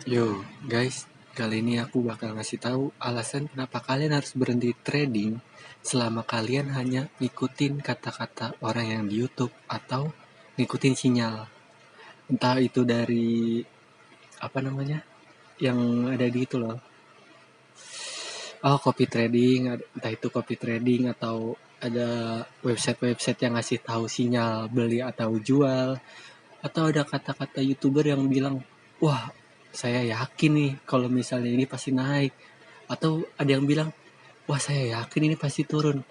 Yo, guys, kali ini aku bakal ngasih tahu alasan kenapa kalian harus berhenti trading selama kalian hanya ngikutin kata-kata orang yang di YouTube atau ngikutin sinyal. Entah itu dari apa namanya? Yang ada di itu loh. Oh, copy trading, entah itu copy trading atau ada website-website yang ngasih tahu sinyal beli atau jual, atau ada kata-kata YouTuber yang bilang, "Wah, saya yakin nih kalau misalnya ini pasti naik." Atau ada yang bilang, "Wah, saya yakin ini pasti turun."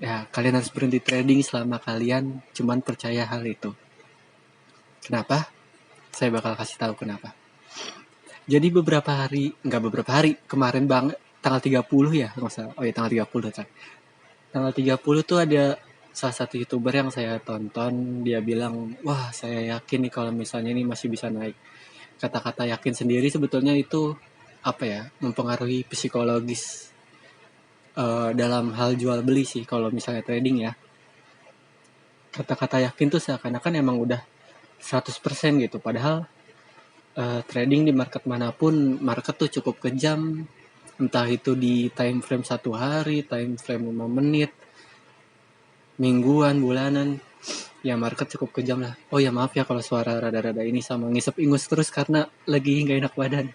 Ya, kalian harus berhenti trading selama kalian cuman percaya hal itu. Kenapa? Saya bakal kasih tahu kenapa. Jadi beberapa hari, kemarin banget, tanggal 30 ya, nggak salah. Oh ya, tanggal 30 kan. Tanggal 30 tuh ada salah satu YouTuber yang saya tonton, dia bilang, "Wah, saya yakin nih kalau misalnya ini masih bisa naik." Kata-kata yakin sendiri sebetulnya itu apa ya, mempengaruhi psikologis dalam hal jual beli sih kalau misalnya trading ya. Kata-kata yakin tuh seakan-akan emang udah 100% gitu, padahal trading di market manapun, market tuh cukup kejam, entah itu di time frame 1 hari, time frame 5 menit, mingguan, bulanan, ya market cukup kejam lah. Oh ya, maaf ya kalau suara rada-rada ini sama ngisep ingus terus karena lagi nggak enak badan.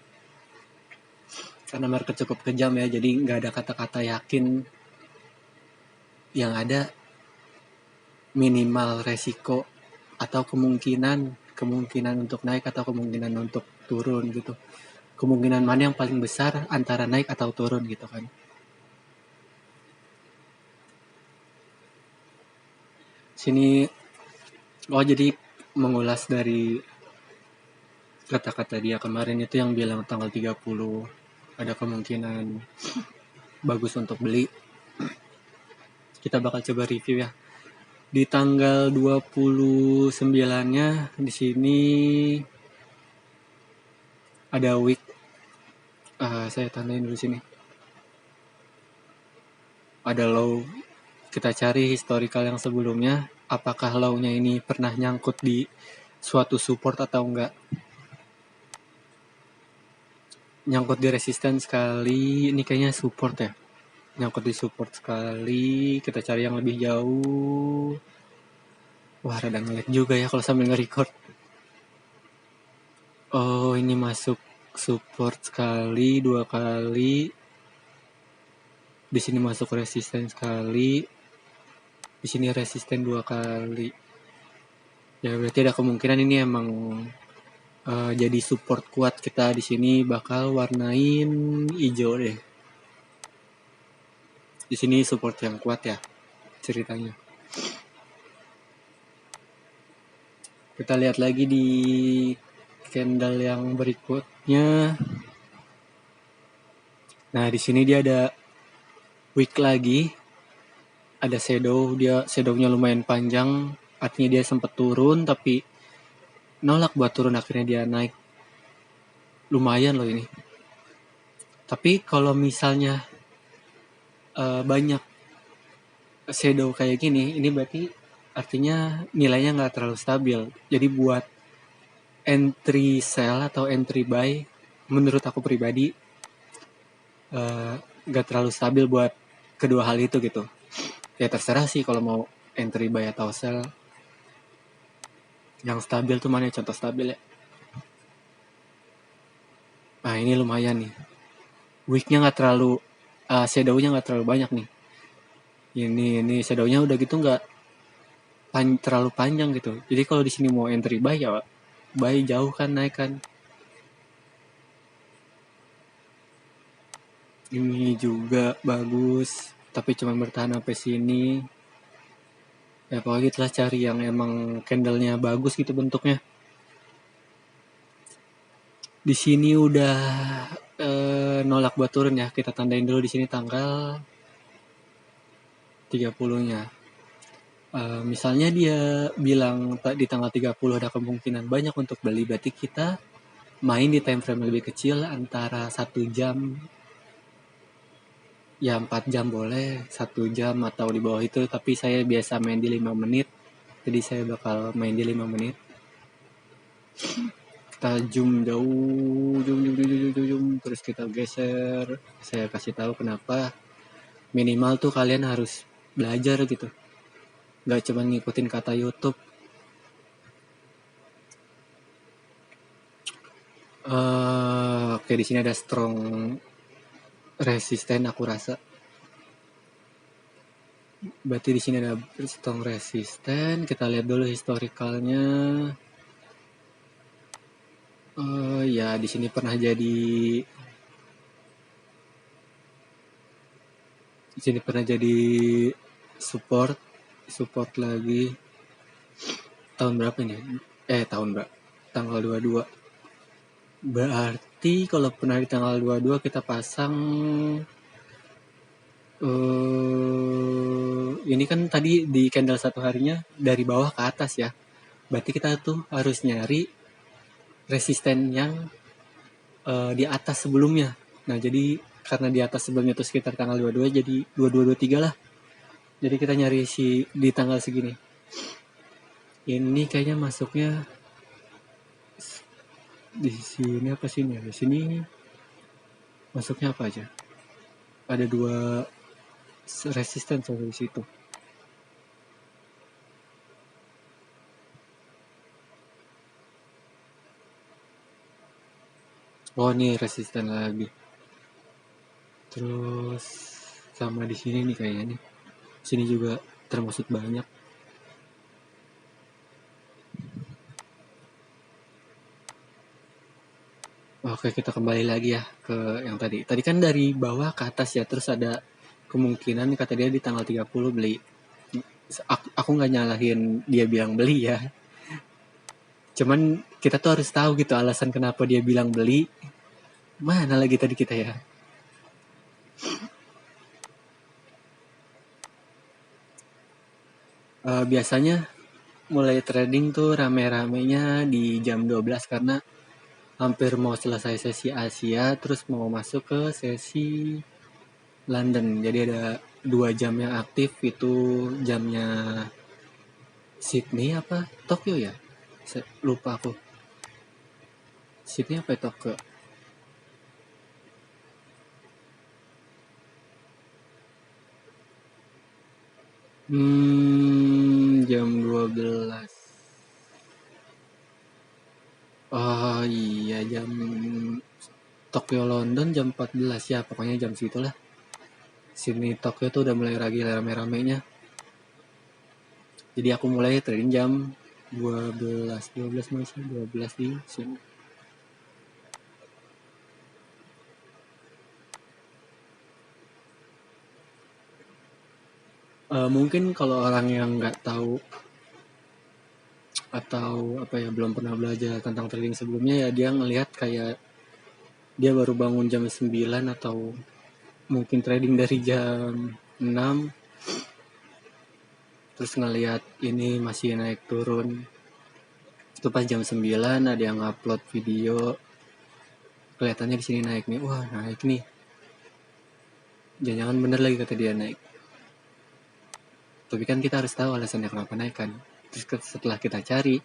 Karena market cukup kejam ya, jadi nggak ada kata-kata yakin. Yang ada minimal resiko atau kemungkinan untuk naik atau kemungkinan untuk turun gitu. Kemungkinan mana yang paling besar antara naik atau turun gitu kan. Sini jadi mengulas dari kata-kata dia kemarin itu yang bilang tanggal 30 ada kemungkinan bagus untuk beli. Kita bakal coba review ya. Di tanggal 29-nya di sini ada week. Saya tandain dulu sini. Ada low. Kita cari historical yang sebelumnya. Apakah low-nya ini pernah nyangkut di suatu support atau enggak. Nyangkut di resisten sekali. Ini kayaknya support ya. Nyangkut di support sekali. Kita cari yang lebih jauh. Wah, rada nge-lag juga ya kalau sambil nge-record. Oh, ini masuk support sekali, 2 kali. Di sini masuk resisten sekali. Di sini resisten 2 kali. Ya berarti ada kemungkinan ini emang jadi support kuat. Kita di sini bakal warnain hijau deh. Di sini support yang kuat ya ceritanya. Kita lihat lagi di candle yang berikutnya. Nah, di sini dia ada wick lagi. Ada shadownya lumayan panjang. Artinya dia sempat turun tapi nolak buat turun, akhirnya dia naik. Lumayan loh ini. Tapi kalau misalnya banyak shadow kayak gini, ini berarti artinya nilainya nggak terlalu stabil. Jadi buat entry sell atau entry buy, menurut aku pribadi nggak terlalu stabil buat kedua hal itu gitu. Ya terserah sih kalau mau entry buy atau sell. Yang stabil tuh mana, contoh stabil ya. Nah, ini lumayan nih. Wicknya nggak terlalu shadownya nggak terlalu banyak nih. Ini shadownya udah gitu nggak terlalu panjang gitu. Jadi kalau di sini mau entry buy ya buy jauh kan, naik kan. Ini juga bagus, tapi cuma bertahan sampai sini. Ya pokoknya kita cari yang emang candlenya bagus gitu bentuknya. Di sini udah nolak buat turun ya. Kita tandain dulu di sini tanggal 30-nya. Misalnya dia bilang di tanggal 30 ada kemungkinan banyak untuk beli, berarti kita main di time frame lebih kecil, antara 1 jam, ya 4 jam boleh, 1 jam atau di bawah itu, tapi saya biasa main di 5 menit, jadi saya bakal main di 5 menit. kita zoom, terus kita geser. Saya kasih tahu kenapa minimal tuh kalian harus belajar gitu, nggak cuma ngikutin kata YouTube. Oke, di sini ada strong resisten, aku rasa. Berarti di sini ada strong resisten. Kita lihat dulu historicalnya. Ya di sini pernah jadi support lagi. Tahun berapa ini? Tanggal 22. Berarti kalau pernah di tanggal 22 kita pasang ini kan tadi di candle satu harinya dari bawah ke atas ya. Berarti kita tuh harus nyari resisten yang di atas sebelumnya. Nah, jadi karena di atas sebelumnya itu sekitar tanggal 22, jadi 22-23 lah. Jadi kita nyari di tanggal segini. Ini kayaknya masuknya di sini apa sih nih? Di sini masuknya apa aja? Ada 2 resisten di situ. Oh, nih resisten lagi. Terus sama di sini nih kayaknya nih. Sini juga termasuk banyak. Oke, kita kembali lagi ya ke yang tadi. Tadi kan dari bawah ke atas ya, terus ada kemungkinan kata dia di tanggal 30 beli. Aku nggak nyalahin dia bilang beli ya. Cuman kita tuh harus tahu gitu alasan kenapa dia bilang beli. Mana lagi tadi kita ya? Biasanya mulai trading tuh rame-ramenya di jam 12 karena hampir mau selesai sesi Asia, terus mau masuk ke sesi London. Jadi ada 2 jam yang aktif, itu jamnya Sydney apa Tokyo ya? Lupa aku. Sydney apa Tokyo? Jam 12. Oh iya, jam Tokyo London jam 14 ya, pokoknya jam segitulah. Sydney Tokyo tuh udah mulai lagi rame-ramenya. Jadi aku mulai trading jam 12 masih 12 di sini. Mungkin kalau orang yang nggak tahu atau apa ya, belum pernah belajar tentang trading sebelumnya ya, dia ngelihat kayak dia baru bangun jam 9 atau mungkin trading dari jam 6, terus ngelihat ini masih naik turun. Itu pas jam 9 ada yang upload video, kelihatannya di sini naik nih. Wah, naik nih. Jangan-jangan bener lagi kata dia naik. Tapi kan kita harus tahu alasannya kenapa naik kan. Terus setelah kita cari,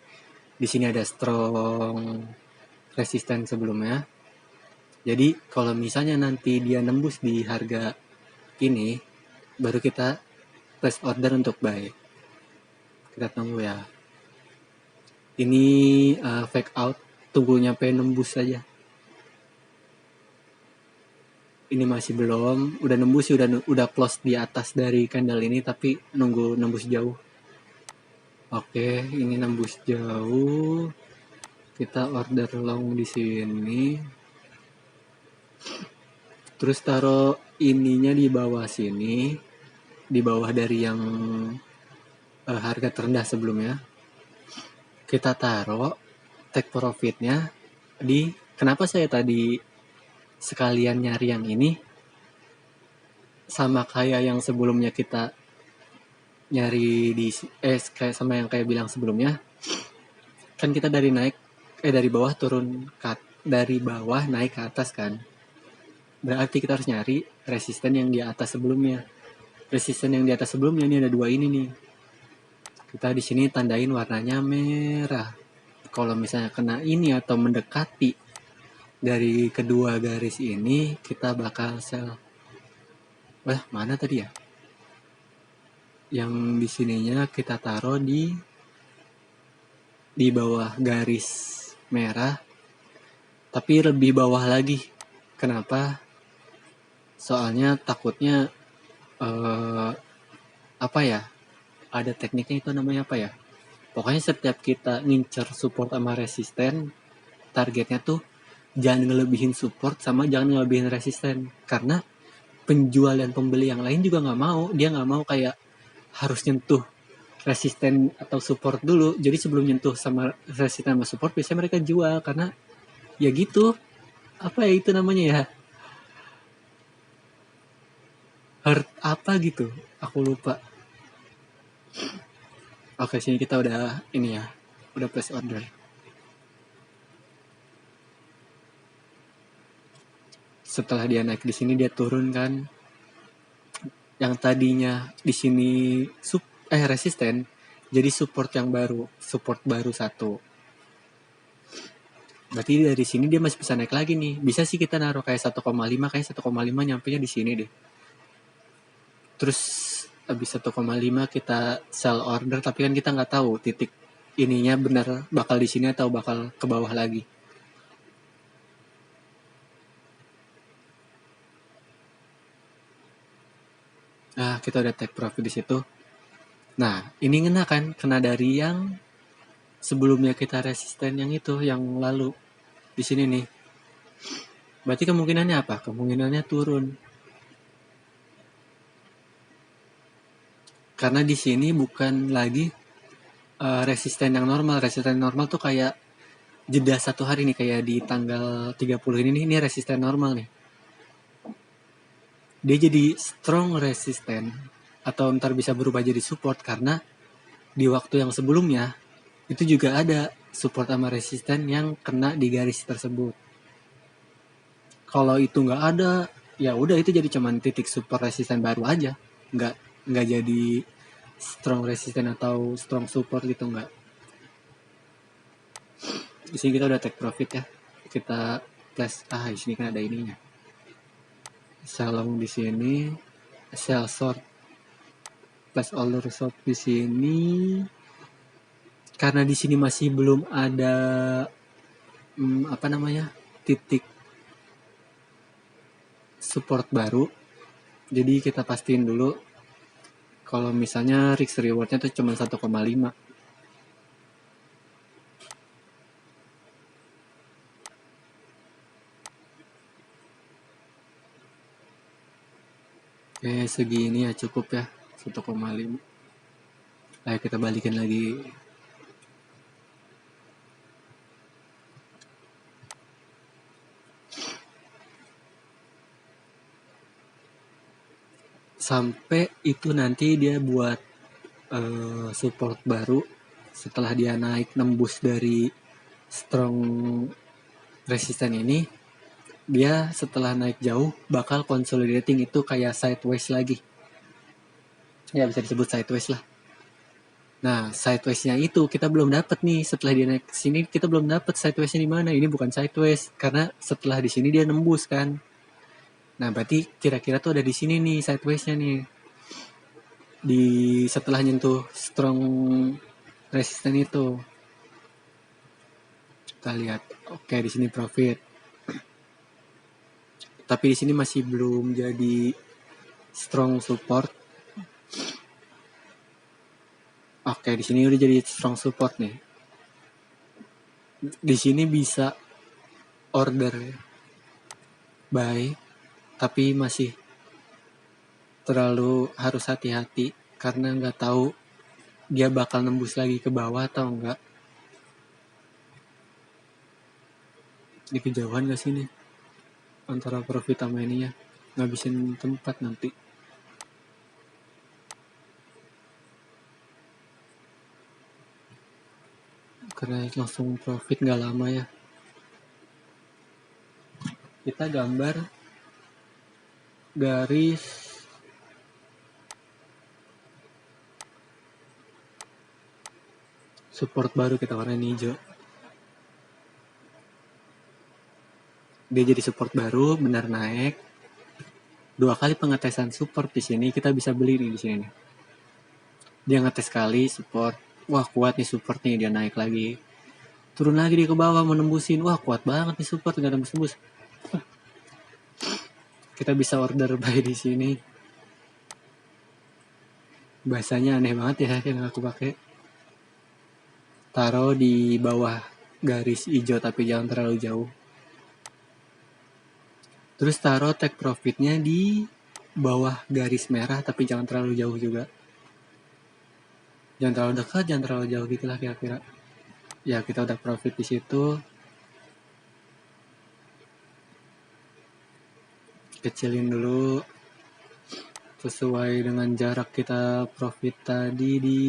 di sini ada strong resisten sebelumnya. Jadi kalau misalnya nanti dia nembus di harga ini, baru kita place order untuk buy. Kita tunggu ya. Ini fake out, tunggu nyampe nembus saja. Ini masih belum, udah nembus sih, udah close di atas dari candle ini, tapi nunggu nembus jauh. Oke, ini nembus jauh. Kita order long di sini. Terus taruh ininya di bawah sini, di bawah dari yang harga terendah sebelumnya. Kita taruh take profitnya di, kenapa saya tadi sekalian nyari yang ini, sama kayak yang sebelumnya kita nyari di kayak sama yang kayak bilang sebelumnya, kan kita dari bawah turun dari bawah naik ke atas kan. Berarti kita harus nyari resisten yang di atas sebelumnya. Resisten yang di atas sebelumnya ini ada 2 ini nih. Kita di sini tandain warnanya merah. Kalau misalnya kena ini atau mendekati dari kedua garis ini, kita bakal sel. Wah, mana tadi ya? Yang di sininya kita taruh di bawah garis merah, tapi lebih bawah lagi. Kenapa? Soalnya takutnya apa ya? Ada tekniknya, itu namanya apa ya? Pokoknya setiap kita ngincer support sama resisten, targetnya tuh jangan ngelebihin support sama jangan ngelebihin resisten. Karena penjual dan pembeli yang lain juga nggak mau. Dia nggak mau kayak harus nyentuh resisten atau support dulu. Jadi sebelum nyentuh sama resisten sama support, biasanya mereka jual. Karena ya gitu, apa ya itu namanya ya, hurt apa gitu, aku lupa. Oke, sini kita udah ini ya, udah place order. Setelah dia naik di sini, dia turun kan. Yang tadinya di sini resisten, jadi support yang baru, support baru 1. Berarti dari sini dia masih bisa naik lagi nih. Bisa sih kita naruh kayak 1,5, kayak 1,5 nyampenya di sini deh. Terus habis 1,5 kita sell order, tapi kan kita nggak tahu titik ininya benar bakal di sini atau bakal ke bawah lagi. Nah, kita udah take profit di situ. Nah, ini kena dari yang sebelumnya kita resisten yang itu, yang lalu di sini nih. Berarti kemungkinannya apa? Kemungkinannya turun. Karena di sini bukan lagi resisten yang normal. Resisten normal tuh kayak jeda 1 hari nih, kayak di tanggal 30 ini resisten normal nih. Dia jadi strong resisten atau ntar bisa berubah jadi support karena di waktu yang sebelumnya itu juga ada support sama resisten yang kena di garis tersebut. Kalau itu nggak ada, ya udah itu jadi cuman titik support resisten baru aja, nggak jadi strong resisten atau strong support gitu, nggak. Di sini kita udah take profit ya, kita plus di sini kan ada ininya, sell long di sini, sell short plus order short di sini. Karena di sini masih belum ada apa namanya, titik support baru, jadi kita pastiin dulu kalau misalnya risk rewardnya tuh cuma 1,5. Segini ya cukup ya, 1,5. Ayo kita balikin lagi. Sampai itu nanti dia buat support baru setelah dia naik nembus dari strong resisten ini. Dia setelah naik jauh bakal consolidating itu kayak sideways lagi. Ya bisa disebut sideways lah. Nah, sideways-nya itu kita belum dapat nih. Setelah dia naik ke sini kita belum dapat sideways-nya di mana. Ini bukan sideways karena setelah di sini dia nembus kan. Nah, berarti kira-kira tuh ada di sini nih sideways-nya nih. Di setelah nyentuh strong resisten itu. Kita lihat. Oke, di sini profit. Tapi di sini masih belum jadi strong support. Oke, di sini udah jadi strong support nih. Di sini bisa order buy, tapi masih terlalu harus hati-hati karena nggak tahu dia bakal nembus lagi ke bawah atau enggak. Di kejauhan gak sih nih antara profit sama ininya, ngabisin tempat nanti. Karena langsung profit nggak lama ya. Kita gambar garis support baru, kita warnain hijau. dia jadi support baru, benar naik. 2 kali pengetesan support di sini kita bisa beli nih di sini nih. Dia ngetes sekali support, wah kuat nih support nih, dia naik lagi. Turun lagi dia ke bawah mau nembusin, wah kuat banget nih support, nggak nembus-nembus. Kita bisa order buy di sini. Bahasanya aneh banget ya yang aku pakai. Taruh di bawah garis hijau tapi jangan terlalu jauh. Terus taruh take profitnya di bawah garis merah tapi jangan terlalu jauh juga. Jangan terlalu dekat, jangan terlalu jauh gitulah kira-kira. Ya kita udah profit di situ. Kecilin dulu sesuai dengan jarak kita profit tadi di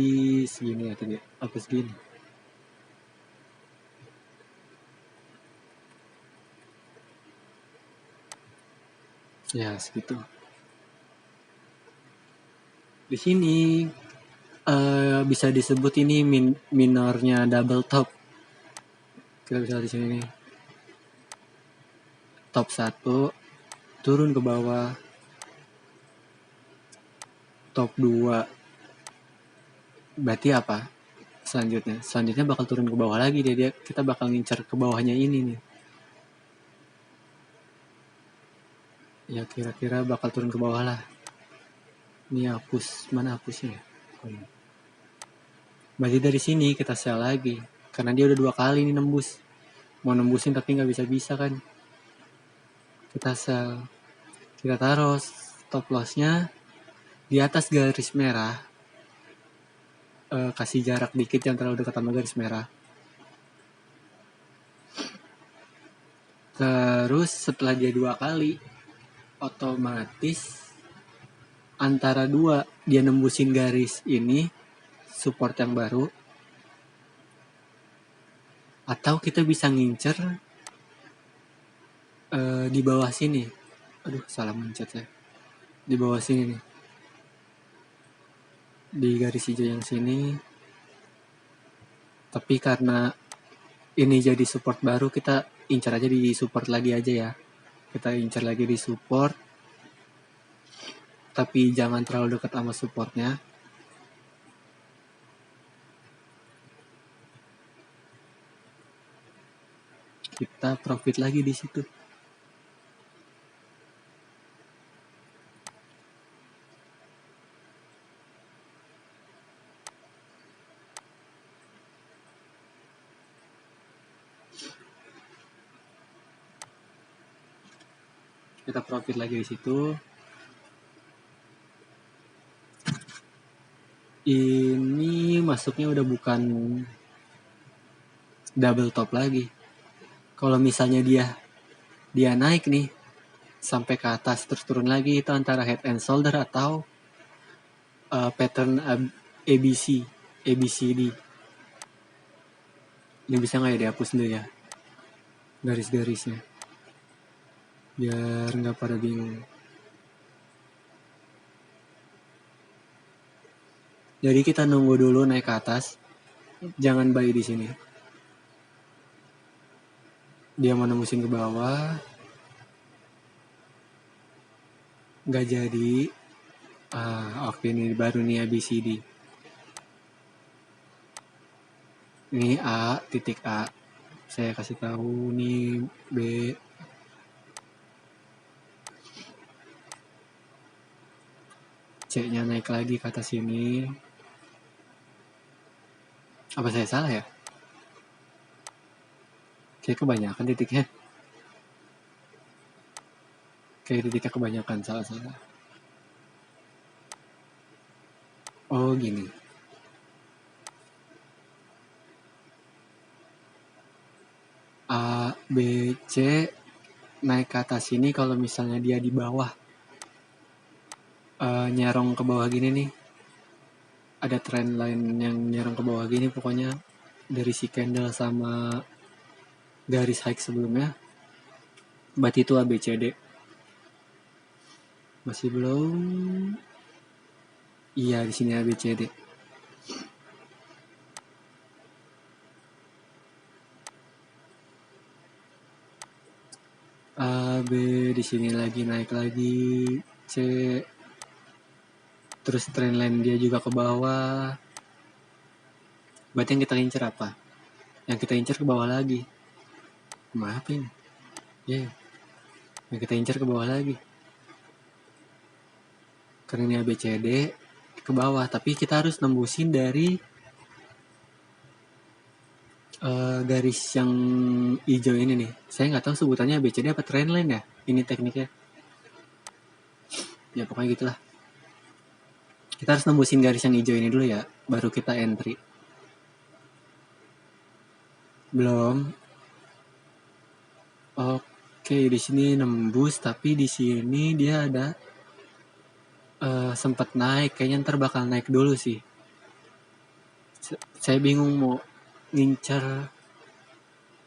segini ya tadi. Apa segini? Ya segitu. Di sini bisa disebut ini minornya double top. Kita bisa di sini nih. Top 1 turun ke bawah. Top 2 berarti apa? Selanjutnya bakal turun ke bawah lagi dia kita bakal ngincar ke bawahnya ini nih. Ya kira-kira bakal turun ke bawah lah. Ini hapus, mana hapusnya? Berarti dari sini kita sell lagi. Karena dia udah 2 kali nih nembus. Mau nembusin tapi nggak bisa-bisa kan. Kita sell. Kita taruh stop lossnya di atas garis merah. Kasih jarak dikit, jangan terlalu dekat sama garis merah. Terus setelah dia 2 kali, otomatis antara 2 dia nembusin garis ini support yang baru, atau kita bisa ngincer di bawah sini. Aduh salah mencet ya. Di bawah sini nih, di garis hijau yang sini. Tapi karena ini jadi support baru, kita incar aja di support lagi aja ya. Kita incar lagi di support, tapi jangan terlalu dekat sama supportnya. Kita profit lagi di situ. Kita profit lagi di situ. Ini masuknya udah bukan double top lagi. Kalau misalnya dia naik nih sampai ke atas terus turun lagi, itu antara head and shoulder atau pattern ABCD. Ini bisa nggak ya dihapus dulu ya garis-garisnya biar nggak pada bingung. Jadi kita nunggu dulu naik ke atas, jangan buy di sini. Dia mau nembusin ke bawah, nggak jadi. Oke ini baru nih ABCD. Ini A, titik A. Saya kasih tahu nih B. C-nya naik lagi ke atas sini. Apa saya salah ya? Kayak kebanyakan titiknya. Kayak titiknya kebanyakan, salah. Oh gini. A, B, C naik ke atas sini kalau misalnya dia di bawah. Nyerong ke bawah gini nih. Ada trend line yang nyerong ke bawah gini pokoknya dari si candle sama garis high sebelumnya. Berarti itu ABCD. Masih belum. Iya di sini ABCD. A, B, di sini lagi naik lagi, C, terus trendline dia juga ke bawah. Berarti yang kita incer apa? Yang kita incer ke bawah lagi. Maaf ini. Ya, yang kita incer ke bawah lagi. Karena ini ABCD ke bawah, tapi kita harus nembusin dari garis yang hijau ini nih. Saya nggak tahu sebutannya ABCD apa trendline ya. Ini tekniknya. Ya pokoknya gitulah. Kita harus nembusin garis yang hijau ini dulu ya, baru kita entry. Belum. Oke, di sini nembus, tapi di sini dia ada sempat naik. Kayaknya ntar bakal naik dulu sih. Saya bingung mau ngincer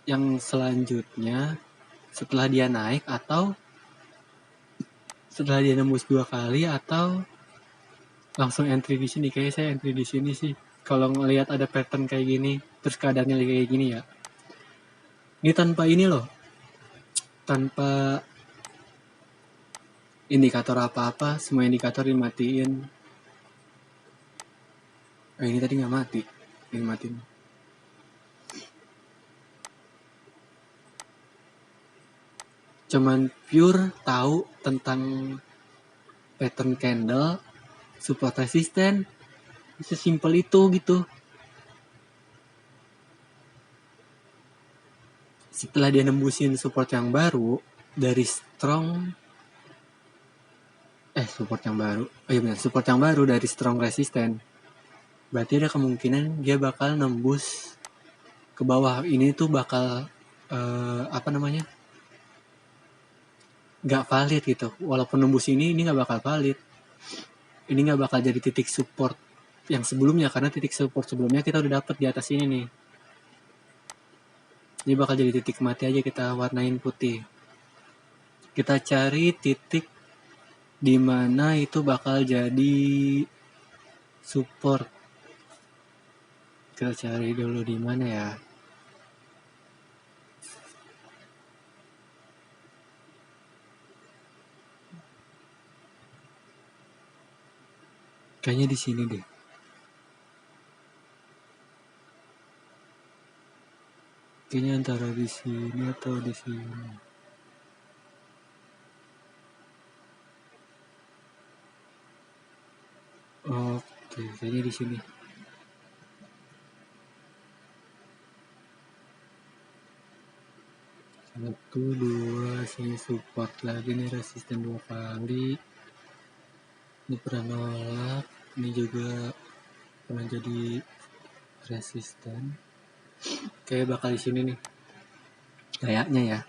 yang selanjutnya setelah dia naik atau setelah dia nembus 2 kali atau langsung entry di sini. Kayaknya saya entry di sini sih. Kalau ngelihat ada pattern kayak gini, terus keadaannya kayak gini ya. Ini tanpa ini loh. Tanpa indikator apa-apa, semua indikator dimatiin. Ini tadi nggak mati. Ini matiin. Cuman pure tahu tentang pattern candle, support resisten, sesimpel itu gitu. Setelah dia nembusin support yang baru dari support yang baru dari strong resisten, berarti ada kemungkinan dia bakal nembus ke bawah. Ini tuh bakal nggak valid gitu. Walaupun nembus ini nggak bakal valid. Ini nggak bakal jadi titik support yang sebelumnya, karena titik support sebelumnya kita udah dapet di atas ini nih. Ini bakal jadi titik mati aja, kita warnain putih. Kita cari titik di mana itu bakal jadi support. Kita cari dulu di mana ya. Kayaknya di sini deh. Kayaknya antara di sini atau di sini. Oke, kayaknya di sini. Satu, dua, sini support lagi nih, resisten 2 kali. Ini pernah nolak, ini juga pernah jadi resisten. Kayak bakal di sini nih. Kayaknya ya.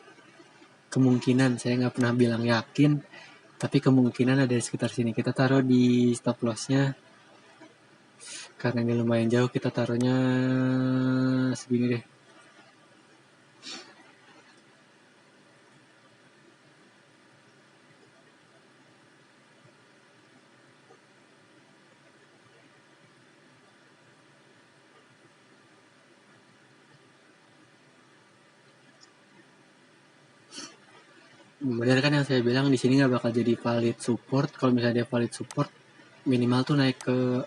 Kemungkinan, saya nggak pernah bilang yakin, tapi kemungkinan ada di sekitar sini. Kita taruh di stop lossnya. Karena ini lumayan jauh, kita taruhnya segini deh. Benar kan yang saya bilang, di sini nggak bakal jadi valid support. Kalau misalnya dia valid support, minimal tuh naik ke,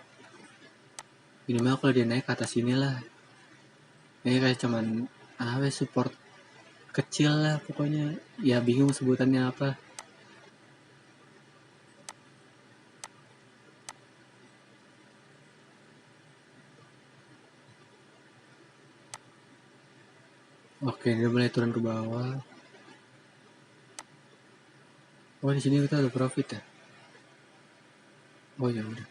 minimal kalau dia naik ke atas sini lah. Ini kayak cuman support kecil lah pokoknya. Ya bingung sebutannya apa. Oke, dia mulai turun ke bawah. Oh, di sini kita ada profit ya. Oh ya udah.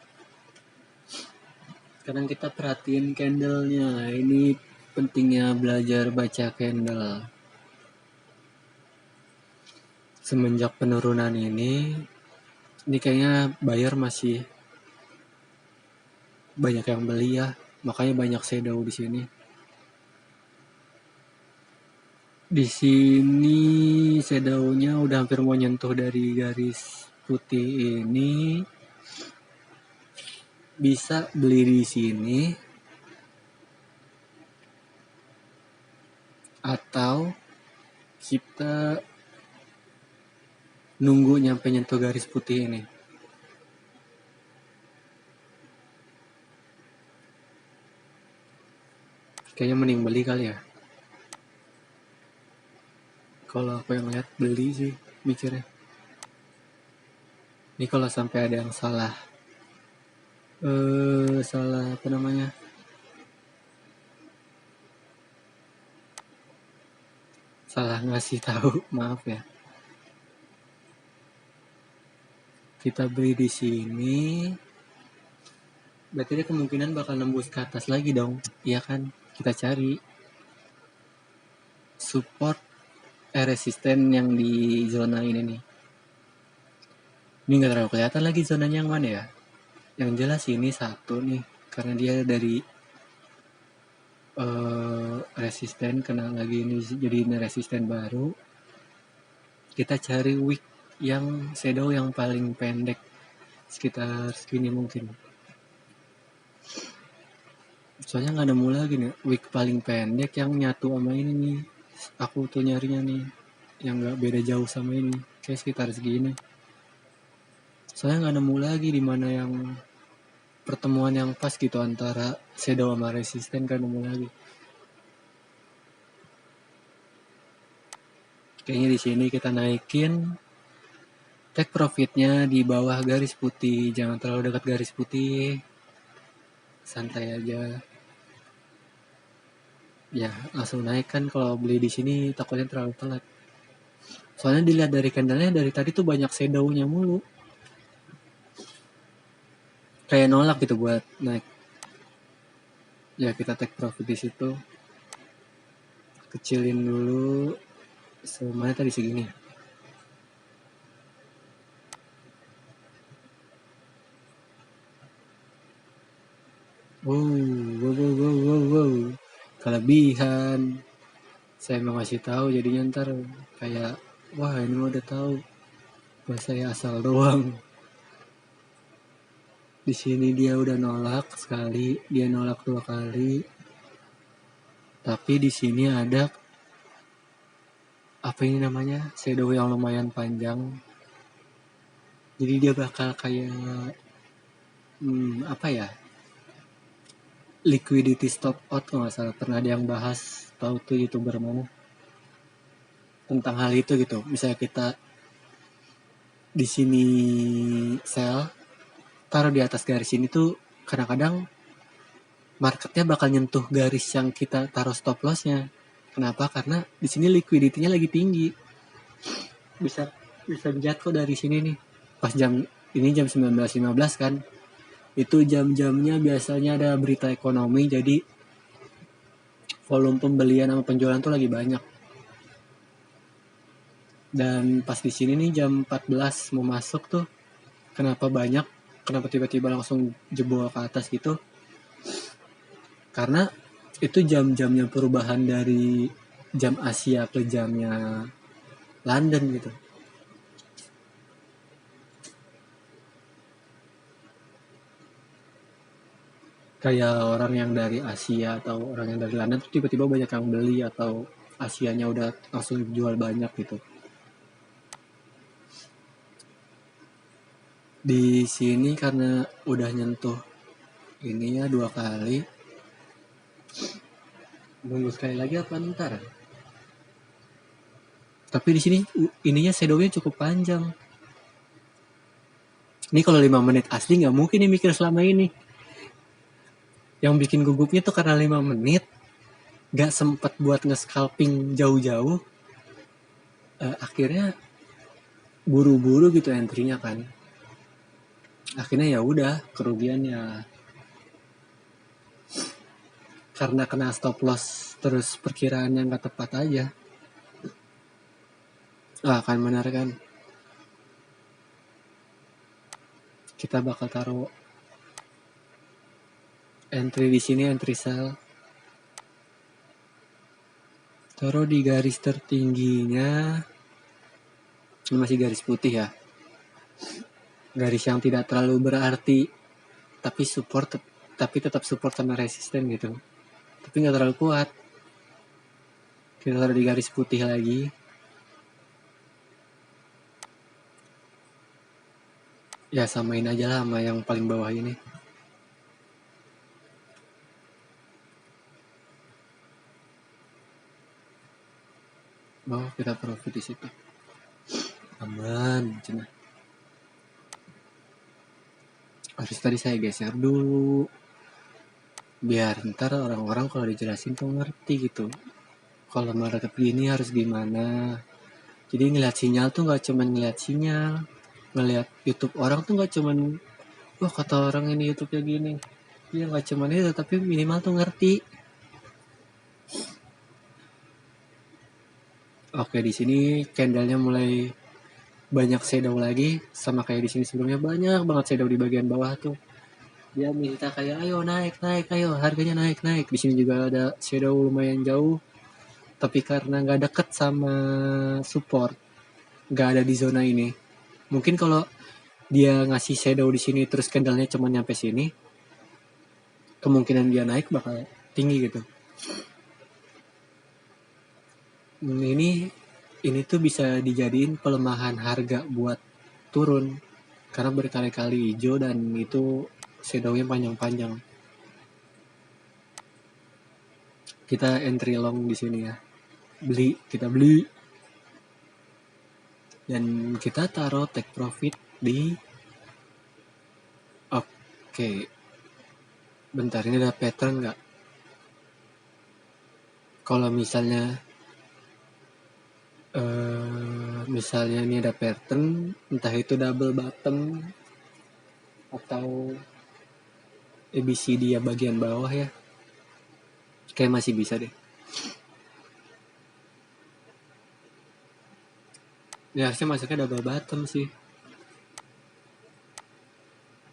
Sekarang kita perhatiin candlenya. Ini pentingnya belajar baca candle. Semenjak penurunan ini kayaknya buyer masih banyak yang beli ya. Makanya banyak shadow di sini. Di sini shadownya udah hampir mau nyentuh dari garis putih ini. Bisa beli di sini atau kita nunggu nyampe nyentuh garis putih ini. Kayaknya mending beli kali ya. Kalau aku yang lihat beli sih mikirnya. Ini kalau sampai ada yang salah salah apa namanya, salah ngasih tahu maaf ya. Kita beli di sini, berarti ada kemungkinan bakal nembus ke atas lagi dong, iya kan? Kita cari support resisten yang di zona ini nih. Ini nggak terlalu kelihatan lagi zonanya yang mana ya. Yang jelas ini satu nih, karena dia dari resisten kena lagi ini jadi ini resisten baru. Kita cari wick yang shadow yang paling pendek, sekitar segini mungkin. Soalnya nggak nemu lagi nih wick paling pendek yang nyatu sama ini nih. Aku tuh nyarinya nih yang nggak beda jauh sama ini, kayak sekitar segini. Soalnya nggak nemu lagi di mana yang pertemuan yang pas gitu antara shadow sama resisten, kan nemu lagi. Kayaknya di sini kita naikin take profitnya di bawah garis putih, jangan terlalu dekat garis putih, santai aja. Ya langsung naik kan, kalau beli di sini takutnya terlalu telat. Soalnya dilihat dari candlenya dari tadi tuh banyak shadownya mulu, kayak nolak gitu buat naik. Ya kita take profit di situ, kecilin dulu. Semuanya tadi segini. Wow. Kelebihan. Saya mau ngasih tahu jadinya ntar kayak wah ini mah udah tahu. Pas saya asal doang. Di sini dia udah nolak sekali, dia nolak 2 kali. Tapi di sini ada apa ini namanya? Shadow yang lumayan panjang. Jadi dia bakal kayak apa ya? Liquidity stop out kalau nggak salah, pernah ada yang bahas, tahu tuh YouTuber mana tentang hal itu gitu. Misalnya kita di sini sell, taruh di atas garis ini tuh kadang-kadang marketnya bakal nyentuh garis yang kita taruh stop lossnya. Kenapa? Karena di sini liquidity-nya lagi tinggi. Bisa dilihat kok dari sini nih. Pas jam ini jam 19.15 kan. Itu jam-jamnya biasanya ada berita ekonomi, jadi volume pembelian sama penjualan tuh lagi banyak. Dan pas di sini nih jam 14 mau masuk tuh, kenapa banyak? Kenapa tiba-tiba langsung jebol ke atas gitu? Karena itu jam-jamnya perubahan dari jam Asia ke jamnya London gitu. Kayak orang yang dari Asia atau orang yang dari London tuh tiba-tiba banyak yang beli, atau Asianya udah langsung jual banyak gitu. Di sini karena udah nyentuh ininya 2 kali, nunggu sekali lagi apa ntar? Tapi di sini ininya shadownya cukup panjang. Ini kalau 5 menit asli nggak mungkin nih mikir selama ini. Yang bikin gugupnya tuh karena 5 menit nggak sempet buat nge-scalping jauh-jauh. Akhirnya buru-buru gitu entry-nya kan. Akhirnya ya udah kerugian ya karena kena stop loss, terus perkiraannya nggak tepat aja. Kan benar kan. Kita bakal taruh entry di sini, entry sell. Taruh di garis tertingginya. Ini masih garis putih ya. Garis yang tidak terlalu berarti, tapi tetap support sama resisten gitu. Tapi nggak terlalu kuat. Kita taruh di garis putih lagi. Ya samain aja lah sama yang paling bawah ini. Bawah kita profit di situ. Aman, cina. Harus tadi saya geser dulu. Biar ntar orang-orang kalau dijelasin tuh ngerti gitu. Kalau market gini harus gimana. Jadi ngeliat sinyal tuh nggak cuman ngeliat sinyal. Ngeliat YouTube orang tuh nggak cuman, wah kata orang ini YouTube-nya gini. Iya nggak cuman itu, tapi minimal tuh ngerti. Oke, di sini candlenya mulai banyak shadow lagi, sama kayak di sini sebelumnya banyak banget shadow di bagian bawah tuh. Dia minta kayak ayo naik naik, ayo harganya naik naik. Di sini juga ada shadow lumayan jauh, tapi karena nggak deket sama support, nggak ada di zona ini. Mungkin kalau dia ngasih shadow di sini terus candlenya cuma nyampe sini, kemungkinan dia naik bakal tinggi gitu. Ini tuh bisa dijadiin pelemahan harga buat turun karena berkali-kali hijau dan itu shadownya panjang-panjang. Kita entry long di sini ya, kita beli dan kita taruh take profit di oke. Bentar, ini ada pattern nggak? Kalau misalnya ini ada pattern, entah itu double bottom atau ABCD ya bagian bawah ya, kayak masih bisa deh. Ya harusnya masuknya double bottom sih.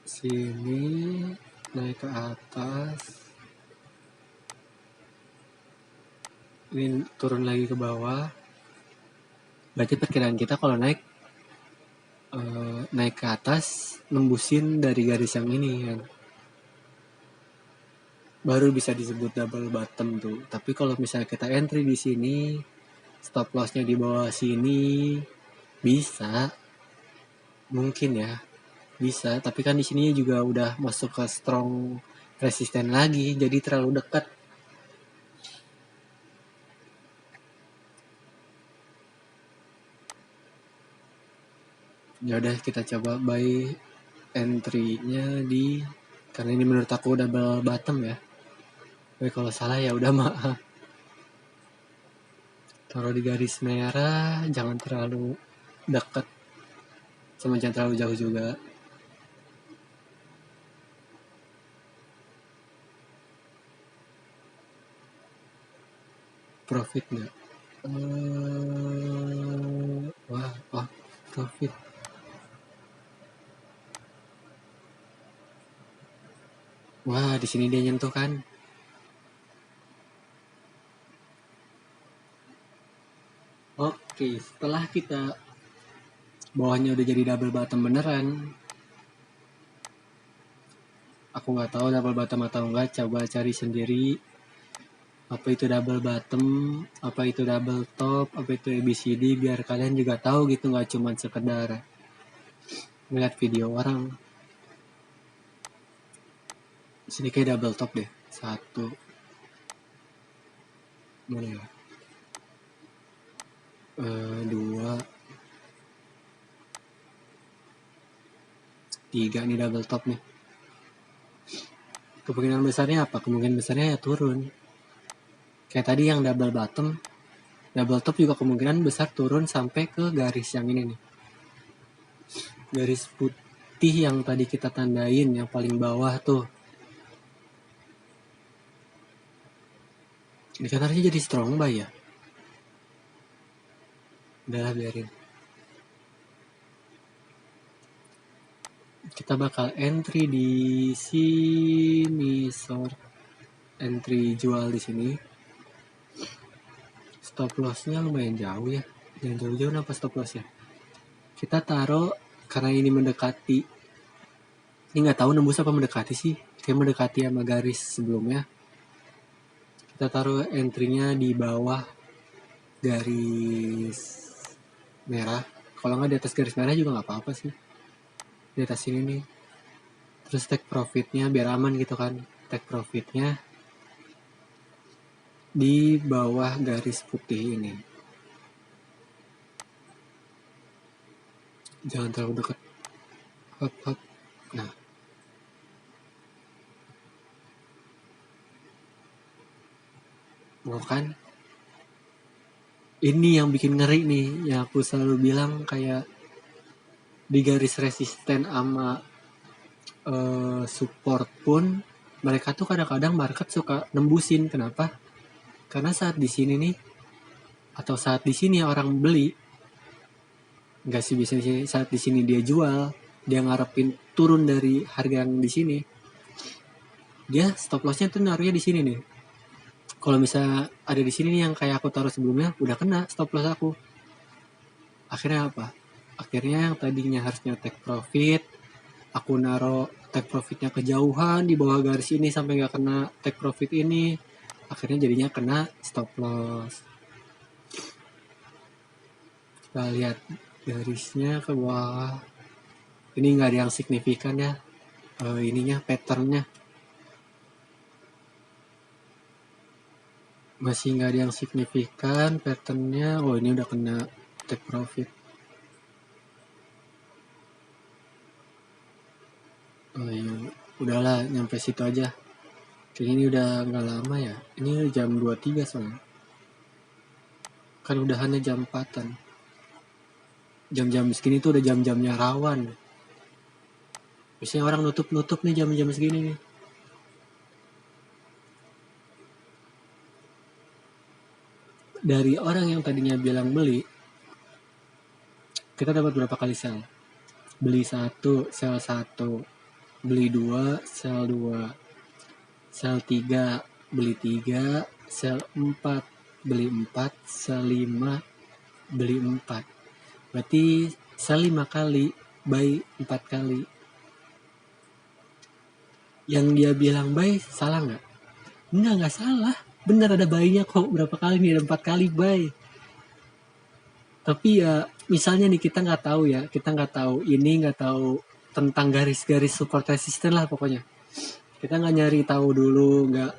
Sini naik ke atas, ini turun lagi ke bawah. Berarti perkiraan kita kalau naik ke atas nembusin dari garis yang ini kan, baru bisa disebut double bottom tuh. Tapi kalau misalnya kita entry di sini, stop lossnya di bawah sini, bisa, mungkin ya, bisa. Tapi kan di sini juga udah masuk ke strong resisten lagi, jadi terlalu dekat. Ya udah kita coba buy entry-nya di, karena ini menurut aku double bottom ya. Tapi kalau salah ya udah maaf. Taruh di garis merah, jangan terlalu dekat, sama jangan terlalu jauh juga. Profit nggak? Wah, profit. Wah, di sini dia nyentuh kan. Oke, setelah kita bawahnya udah jadi double bottom beneran, aku nggak tahu double bottom atau enggak, coba cari sendiri apa itu double bottom, apa itu double top, apa itu ABCD, biar kalian juga tahu gitu, nggak cuma sekedar ngeliat video orang. Sini kayak double top deh, satu, mana ya, dua, tiga nih double top nih. Kemungkinan besarnya apa? Kemungkinan besarnya ya turun. Kayak tadi yang double bottom, double top juga kemungkinan besar turun sampai ke garis yang ini nih. Garis putih yang tadi kita tandain, yang paling bawah tuh. Ini kan harusnya jadi strong buy ya. Udahlah biarin. Kita bakal entry di sini, short entry jual di sini. Stop lossnya lumayan jauh ya, jangan jauh-jauh apa stop loss ya. Kita taruh karena ini mendekati, ini nggak tahu nembus apa mendekati sih, kayak mendekati sama garis sebelumnya. Kita taruh entry-nya di bawah garis merah. Kalau nggak di atas garis merah juga nggak apa-apa sih. di atas sini nih. Terus take profitnya biar aman gitu kan, take profitnya di bawah garis putih ini, jangan terlalu dekat. Hop hop. Nah, mau kan, ini yang bikin ngeri nih, yang aku selalu bilang, kayak di garis resisten sama support pun mereka tuh kadang-kadang market suka nembusin. Kenapa? Karena saat di sini nih, atau saat di sini orang beli, nggak sih, bisa saat di sini dia jual, dia ngarepin turun dari harga yang di sini, dia stop lossnya tuh naruhnya di sini nih. Kalau misalnya ada di sini nih yang kayak aku taruh sebelumnya, udah kena stop loss aku. Akhirnya apa? Akhirnya yang tadinya harusnya take profit, aku naruh take profitnya kejauhan di bawah garis ini sampai nggak kena take profit ini, akhirnya jadinya kena stop loss. Kita lihat garisnya ke bawah, ini nggak ada yang signifikan ya, ininya patternnya masih nggak ada yang signifikan patternnya. Oh, ini udah kena take profit. Oh iya, udahlah nyampe situ aja. Kayaknya ini udah nggak lama ya. Ini jam 23 soalnya. Kan udahannya jam 4-an. Jam-jam segini tuh udah jam-jamnya rawan. Biasanya orang nutup-nutup nih jam-jam segini nih. Dari orang yang tadinya bilang beli, kita dapat berapa kali sell? Beli 1, sell 1. Beli 2, sell 2. Sell 3, beli 3. Sell 4, beli 4. Sell 5, beli 4. Berarti sell 5 kali, buy 4 kali. Yang dia bilang buy salah nggak? Nggak salah. Bener, ada buy-nya kok. Berapa kali nih? Ada 4 kali buy. Tapi ya misalnya nih kita nggak tahu ya, kita nggak tahu ini, nggak tahu tentang garis-garis support resisten lah pokoknya. Kita nggak nyari tahu dulu, nggak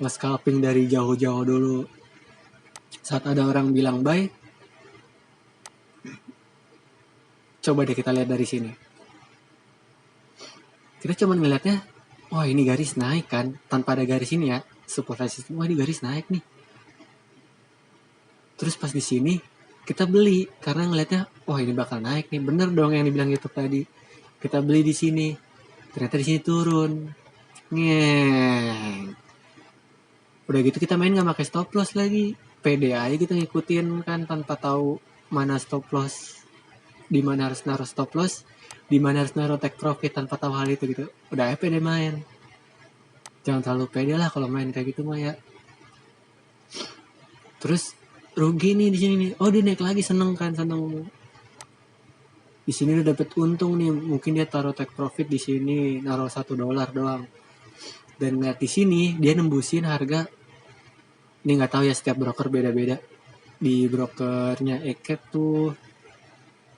nge-scalping dari jauh-jauh dulu. Saat ada orang bilang buy, coba deh kita lihat dari sini. Kita cuma ngeliatnya, wah ini garis naik kan, tanpa ada garis ini ya, support resisten. Wah ini garis naik nih. Terus pas di sini kita beli karena ngeliatnya, wah ini bakal naik nih. Bener dong yang dibilang YouTube tadi. Kita beli di sini. Ternyata di sini turun. Ngeng. Udah gitu kita main nggak pakai stop loss lagi. Pede aja kita ngikutin kan tanpa tahu mana stop loss, di mana harus naruh stop loss, di mana harus naruh take profit tanpa tahu hal itu gitu. Udah aja pede main. Jangan terlalu pede lah kalau main kayak gitu mah ya. Terus rugi nih di sini nih. Oh dia naik lagi, seneng kan, seneng. Di sini udah dapet untung nih, mungkin dia taruh take profit di sini, naruh $1 doang. Dan lihat di sini dia nembusin harga. Ini nggak tahu ya, setiap broker beda-beda. Di brokernya Eket tuh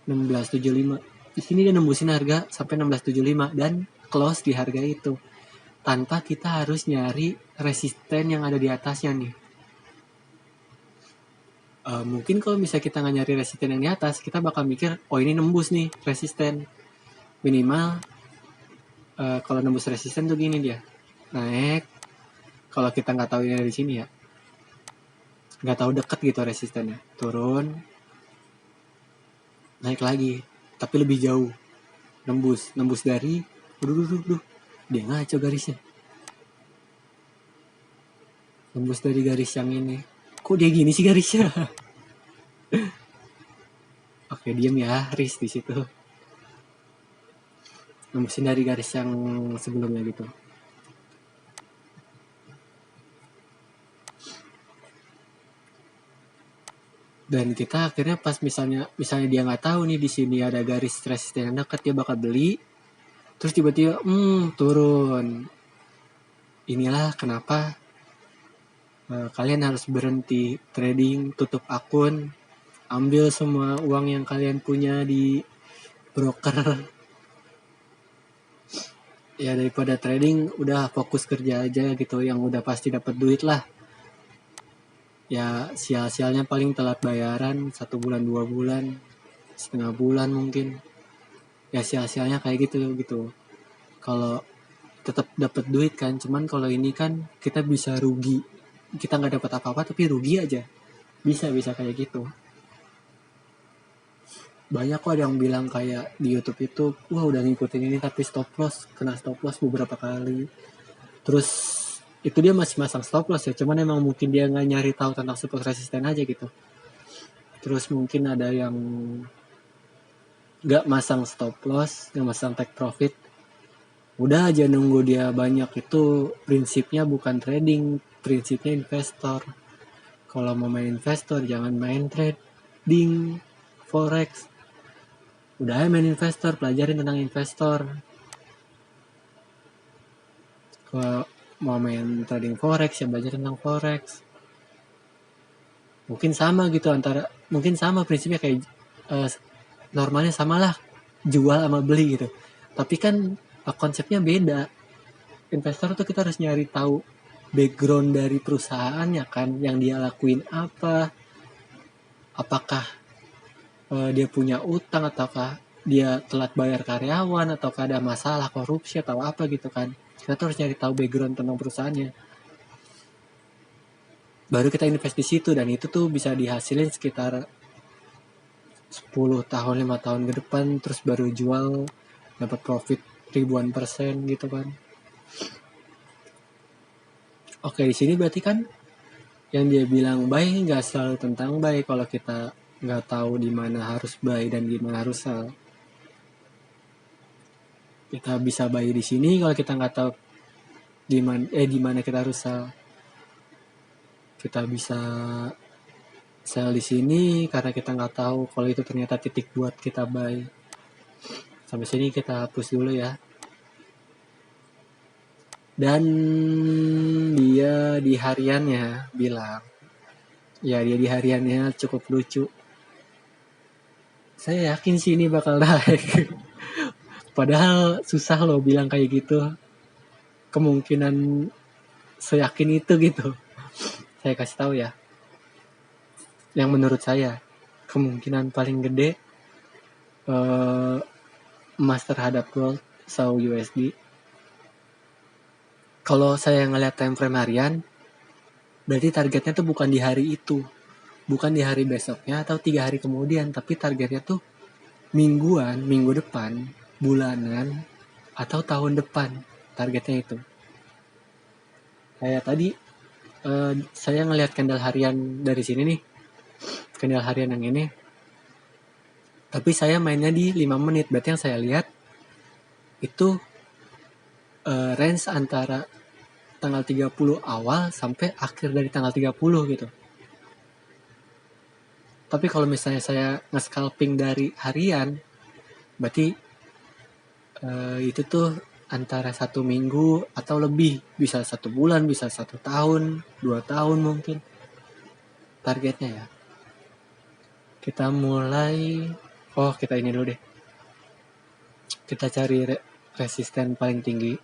1675. Di sini dia nembusin harga sampai 1675 dan close di harga itu. Tanpa kita harus nyari resisten yang ada di atasnya nih. Mungkin kalau misalnya kita nggak nyari resisten yang di atas, kita bakal mikir, oh ini nembus nih resisten. Minimal kalau nembus resisten tuh gini dia, naik. Kalau kita nggak tahu ini dari sini ya, nggak tahu deket gitu resistennya, turun, naik lagi, tapi lebih jauh, nembus dari, dia ngaco garisnya, nembus dari garis yang ini. Kok dia gini sih garisnya? Oke, diam ya, risk di situ. Nembusin dari garis yang sebelumnya gitu. Dan kita akhirnya pas misalnya dia nggak tahu nih di sini ada garis resisten yang dekat, dia bakal beli. Terus tiba-tiba turun. Inilah kenapa kalian harus berhenti trading, tutup akun, ambil semua uang yang kalian punya di broker, Ya daripada trading udah fokus kerja aja gitu yang udah pasti dapat duit lah. Ya sial-sialnya paling telat bayaran 1 bulan 2 bulan, setengah bulan mungkin. Ya sial-sialnya kayak gitu. Kalau tetap dapat duit kan, cuman kalau ini kan kita bisa rugi. Kita nggak dapat apa-apa tapi rugi aja. Bisa kayak gitu. Banyak kok yang bilang kayak di YouTube itu, wah udah ngikutin ini tapi kena stop loss beberapa kali. Terus itu dia masih masang stop loss ya, cuman emang mungkin dia nggak nyari tahu tentang support resisten aja gitu. Terus mungkin ada yang nggak masang stop loss, nggak masang take profit, udah aja nunggu dia banyak. Itu prinsipnya bukan trading, prinsipnya investor. Kalau mau main investor jangan main trading forex, udah aja main investor, pelajarin tentang investor. Kalau mau main trading forex ya belajar tentang forex. Mungkin sama prinsipnya kayak normalnya samalah jual sama beli gitu, tapi kan konsepnya beda. Investor tuh kita harus nyari tahu background dari perusahaannya kan, yang dia lakuin apakah dia punya utang, ataukah dia telat bayar karyawan, ataukah ada masalah korupsi atau apa gitu kan. Kita tuh harus nyari tahu background tentang perusahaannya, baru kita invest di situ. Dan itu tuh bisa dihasilin sekitar 10 tahun 5 tahun ke depan, terus baru jual dapat profit ribuan persen gitu kan. Oke, di sini berarti kan yang dia bilang buy nggak selalu tentang buy kalau kita nggak tahu di mana harus buy dan di mana harus sell. Kita bisa buy di sini kalau kita nggak tahu di mana kita harus sell. Kita bisa sell di sini karena kita nggak tahu kalau itu ternyata titik buat kita buy. Sampai sini kita hapus dulu ya. Dan dia di hariannya bilang, ya dia di hariannya cukup lucu. Saya yakin sih ini bakal naik. Padahal susah loh bilang kayak gitu. Kemungkinan seyakin itu gitu. Saya kasih tahu ya. Yang menurut saya kemungkinan paling gede emas terhadap gold atau USD. Kalau saya ngeliat time frame harian, berarti targetnya tuh bukan di hari itu, bukan di hari besoknya atau 3 hari kemudian, tapi targetnya tuh mingguan, minggu depan, bulanan, atau tahun depan. Targetnya itu. Kayak tadi saya ngelihat candle harian dari sini nih, candle harian yang ini, tapi saya mainnya di 5 menit. Berarti yang saya lihat itu range antara tanggal 30 awal sampai akhir dari tanggal 30 gitu. Tapi kalau misalnya saya nge-scalping dari harian, berarti itu tuh antara 1 minggu atau lebih, bisa 1 bulan, bisa 1 tahun, 2 tahun mungkin targetnya ya. Kita mulai, kita ini dulu deh. Kita cari resisten paling tinggi,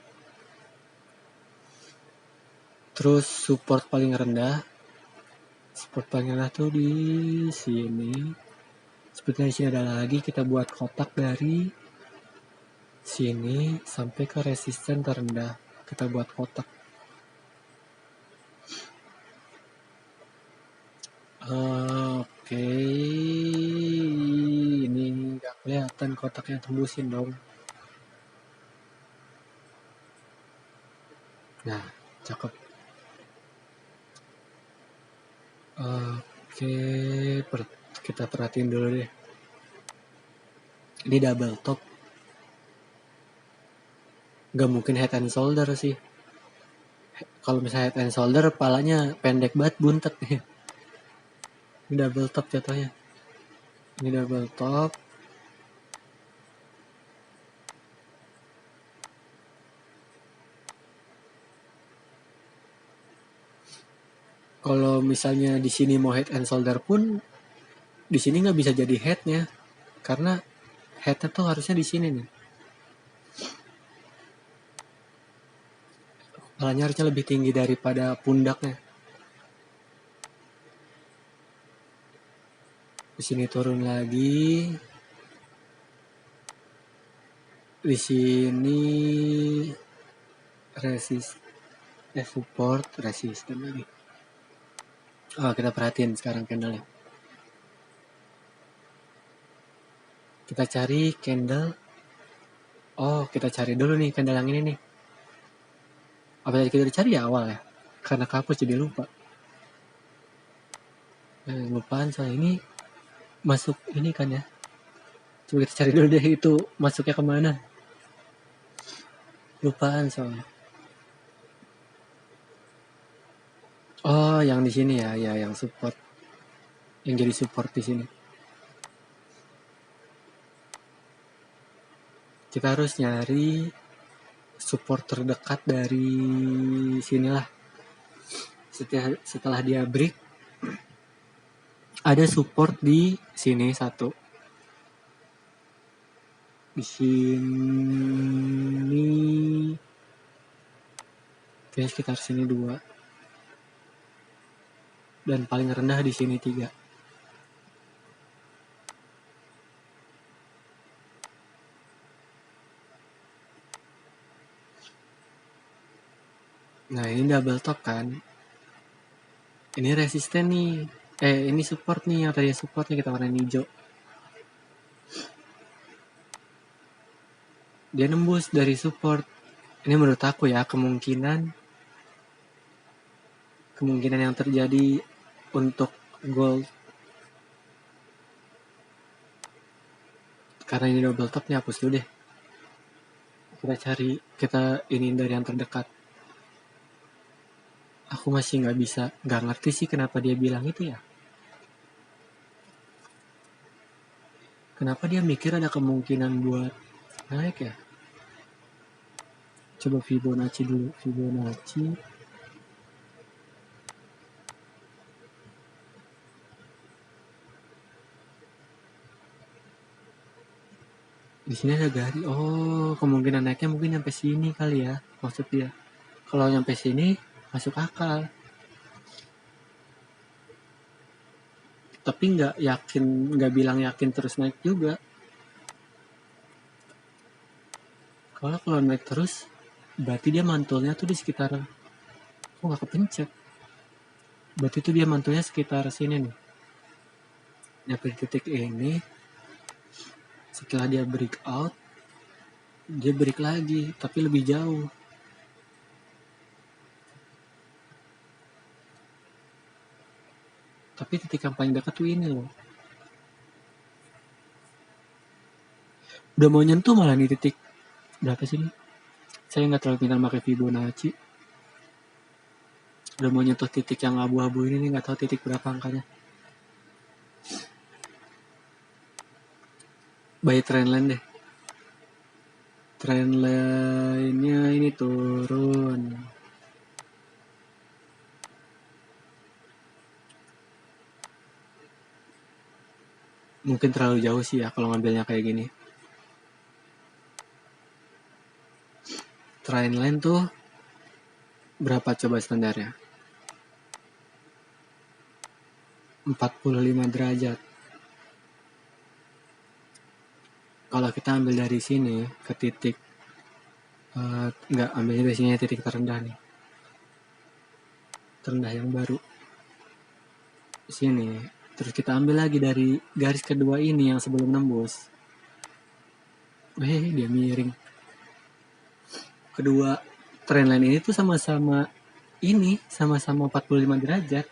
terus support paling rendah. Support paling rendah tuh di sini. Sepertinya di sini ada lagi. Kita buat kotak dari sini sampai ke resisten terendah. Kita buat kotak. Oke, ini nggak kelihatan kotaknya, tembusin dong. Nah, cakep. Oke, kita perhatiin dulu deh. Ini double top. Gak mungkin head and shoulder sih. Kalau misalnya head and shoulder, palanya pendek banget, buntet nih. Ini double top jatuhnya. Ini double top. Kalau misalnya di sini mau head and shoulder pun, di sini nggak bisa jadi headnya, karena headnya tuh harusnya di sini nih. Palanya harusnya lebih tinggi daripada pundaknya. Di sini turun lagi. Di sini support resisten lagi. Oh, kita perhatiin sekarang candle-nya. Kita cari candle. Oh, kita cari dulu nih candle yang ini nih. Apa tadi kita udah cari ya awal ya? Karena kapus jadi lupa. Lupaan soal ini masuk ini kan ya. Coba kita cari dulu deh itu masuknya kemana. Lupaan soalnya. Oh, yang di sini ya, ya yang support. Yang jadi support di sini. Kita harus nyari support terdekat dari sinilah. Setelah dia break, ada support di sini satu. Di sini kayaknya sekitar sini 2. Dan paling rendah di sini 3. Nah, ini double top kan. Ini resisten nih. Ini support nih. Yang tadi supportnya kita warna hijau. Dia nembus dari support. Ini menurut aku ya kemungkinan yang terjadi untuk gold. Karena ini double top nih, hapus dulu deh. Kita ini dari yang terdekat. Aku masih nggak ngerti sih kenapa dia bilang itu ya. Kenapa dia mikir ada kemungkinan buat naik ya? Coba Fibonacci dulu. Fibonacci. Di sini ada garis. Oh, kemungkinan naiknya mungkin sampai sini kali ya. Maksud dia. Kalau sampai sini masuk akal. Tapi nggak bilang yakin terus naik juga. Kalau naik terus, berarti dia mantulnya tuh di sekitar. Kok nggak kepencet? Berarti tuh dia mantulnya sekitar sini nih. Nyampe titik ini. Setelah dia breakout, dia break lagi, tapi lebih jauh. Tapi titik yang paling dekat tuh ini loh. Udah mau nyentuh malah nih titik. Berapa sih ini? Saya nggak terlalu pintar pakai Fibonacci. Udah mau nyentuh titik yang abu-abu ini nih, nggak tahu titik berapa angkanya. By trendline deh. Trendline-nya ini turun. Mungkin terlalu jauh sih ya kalau ngambilnya kayak gini. Trendline tuh berapa coba standarnya? 45 derajat. Kalau kita ambil dari sini ke titik enggak, ambilnya biasanya titik terendah nih. Terendah yang baru. Sini. Terus kita ambil lagi dari garis kedua ini yang sebelum nembus. Dia miring. Kedua trendline ini tuh sama-sama 45 derajat.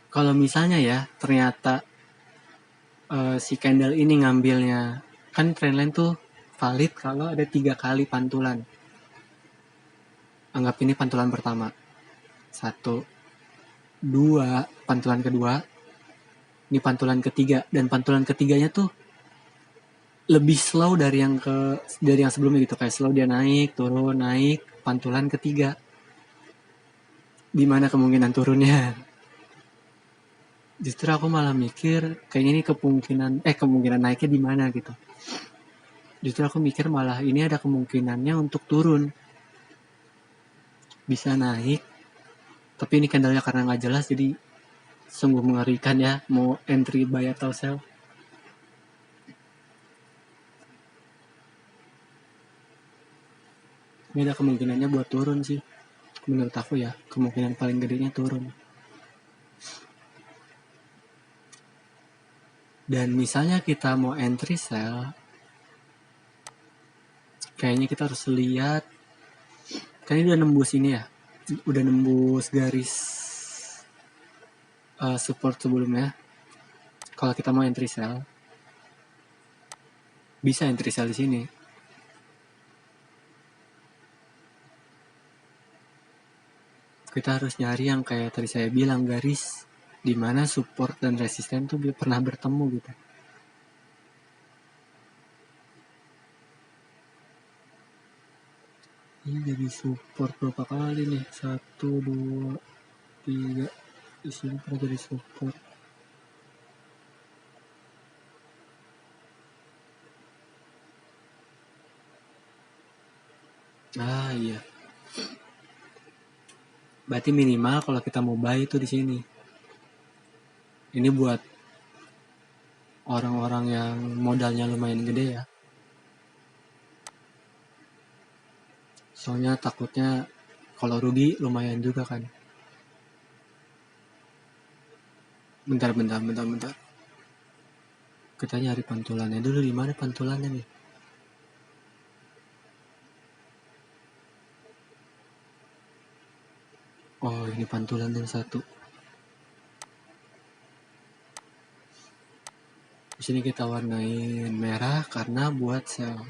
Kalau misalnya ya ternyata si candle ini ngambilnya, kan trendline tuh valid kalau ada 3 kali pantulan. Anggap ini pantulan pertama. 1, 2, pantulan kedua. Ini pantulan ketiga, dan pantulan ketiganya tuh lebih slow dari yang sebelumnya gitu. Kayak slow dia naik, turun, naik, pantulan ketiga. Di mana kemungkinan turunnya? Justru aku malah mikir kayaknya ini kemungkinan naiknya di mana gitu. Justru aku mikir malah ini ada kemungkinannya untuk turun. bisa naik, tapi ini candlenya karena nggak jelas jadi sungguh mengerikan ya, mau entry buy atau sell. Ini ada kemungkinannya buat turun sih, menurut aku ya, kemungkinan paling gedenya turun. Dan misalnya kita mau entry sell, kayaknya kita harus lihat, kan ini udah nembus ini ya, udah nembus garis support sebelumnya. Kalau kita mau entry sell, bisa entry sell di sini. Kita harus nyari yang kayak tadi saya bilang, garis di mana support dan resisten tuh pernah bertemu gitu. Ini jadi support berapa kali nih? 1, 2, 3. Di sini pernah jadi support. Ah iya. Berarti minimal kalau kita mau buy itu di sini. Ini buat orang-orang yang modalnya lumayan gede ya. Soalnya takutnya kalau rugi lumayan juga kan. Bentar. Kita nyari pantulannya dulu, di mana pantulannya nih? Oh, ini pantulan yang satu. Di sini kita warnain merah karena buat sell.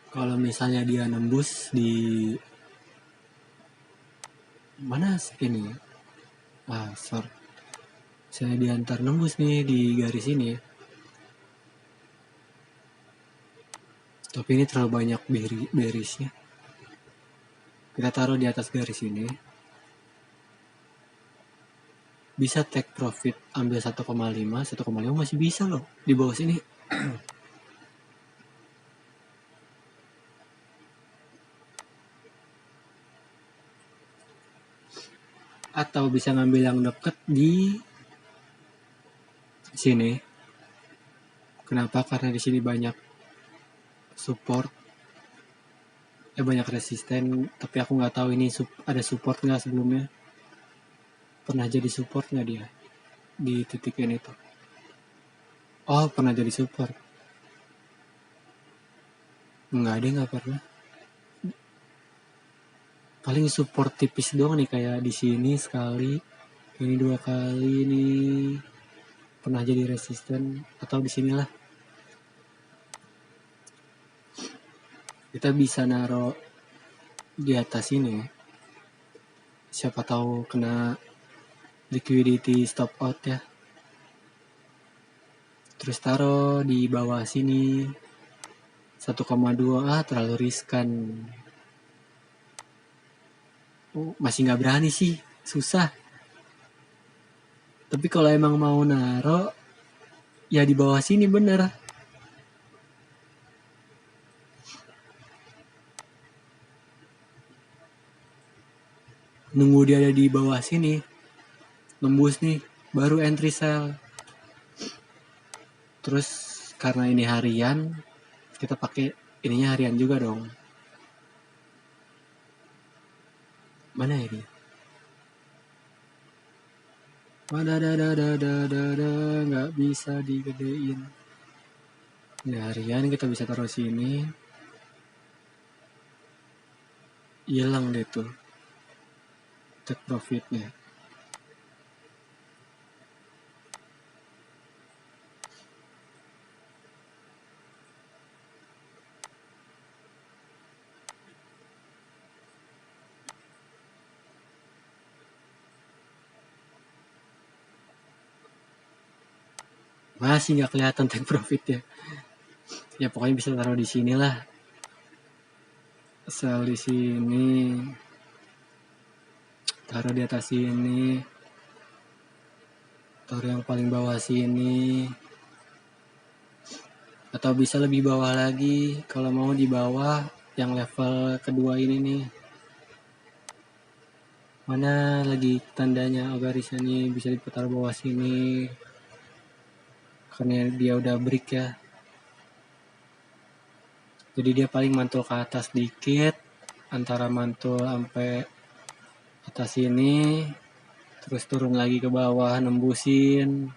Kalau misalnya dia nembus di mana ini? Short. Saya diantar nembus nih di garis ini. Tapi ini terlalu banyak berisnya. Kita taruh di atas garis ini. Bisa take profit, ambil 1,5. 1,5 masih bisa loh di bawah sini. Atau bisa ngambil yang deket di sini. Kenapa? Karena di sini banyak support, banyak resisten. Tapi aku nggak tahu ini ada support nggak sebelumnya. Pernah jadi support nggak dia di titik ini tuh? Oh, pernah jadi support. Nggak, dia nggak pernah. Paling support tipis doang nih, kayak di sini sekali, ini 2 kali nih. Pernah jadi resisten atau di sinilah. Kita bisa naruh di atas ini. Siapa tahu kena liquidity stop out ya. Terus taruh di bawah sini 1,2. Terlalu riskan. Masih nggak berani sih, susah. Tapi kalau emang mau naruh ya di bawah sini bener. Nunggu dia ada di bawah sini, nembus nih, baru entry sell. Terus karena ini harian, kita pakai ininya harian juga dong. Mana ini? Nggak bisa digedein. Ini harian, kita bisa taruh sini. Hilang deh tuh take profitnya. Masih nggak kelihatan take profitnya. Ya pokoknya bisa taruh di sini lah. Sell di sini. Taruh di atas sini. Taruh yang paling bawah sini. Atau bisa lebih bawah lagi. Kalau mau di bawah, yang level kedua ini nih. Mana lagi tandanya garisnya nih, bisa diputar bawah sini. Karena dia udah break ya. Jadi dia paling mantul ke atas dikit, antara mantul sampai atas ini, terus turun lagi ke bawah nembusin.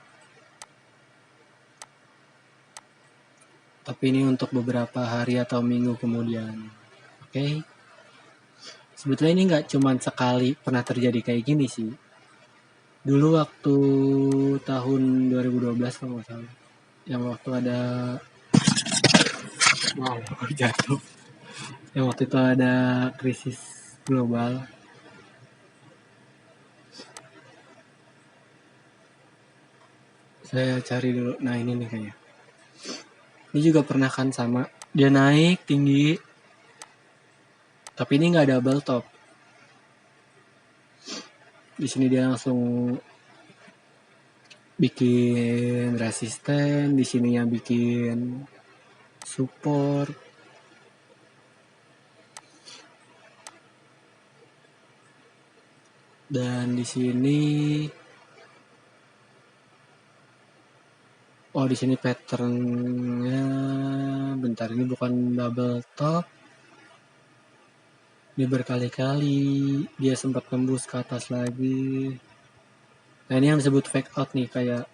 Tapi ini untuk beberapa hari atau minggu kemudian. Oke. Sebetulnya ini nggak cuma sekali pernah terjadi kayak gini sih. Dulu waktu tahun 2012 kalau nggak salah, yang waktu ada jatuh, yang waktu itu ada krisis global. Saya cari dulu. Nah ini nih kayaknya. Ini juga pernah kan sama. Dia naik tinggi, tapi ini nggak double top. Di sini dia langsung bikin resisten, di sininya bikin support. Dan di sini di sini patternnya bentar, ini bukan double top. Ini berkali-kali dia sempat tembus ke atas lagi. Nah ini yang disebut fake out nih, kayak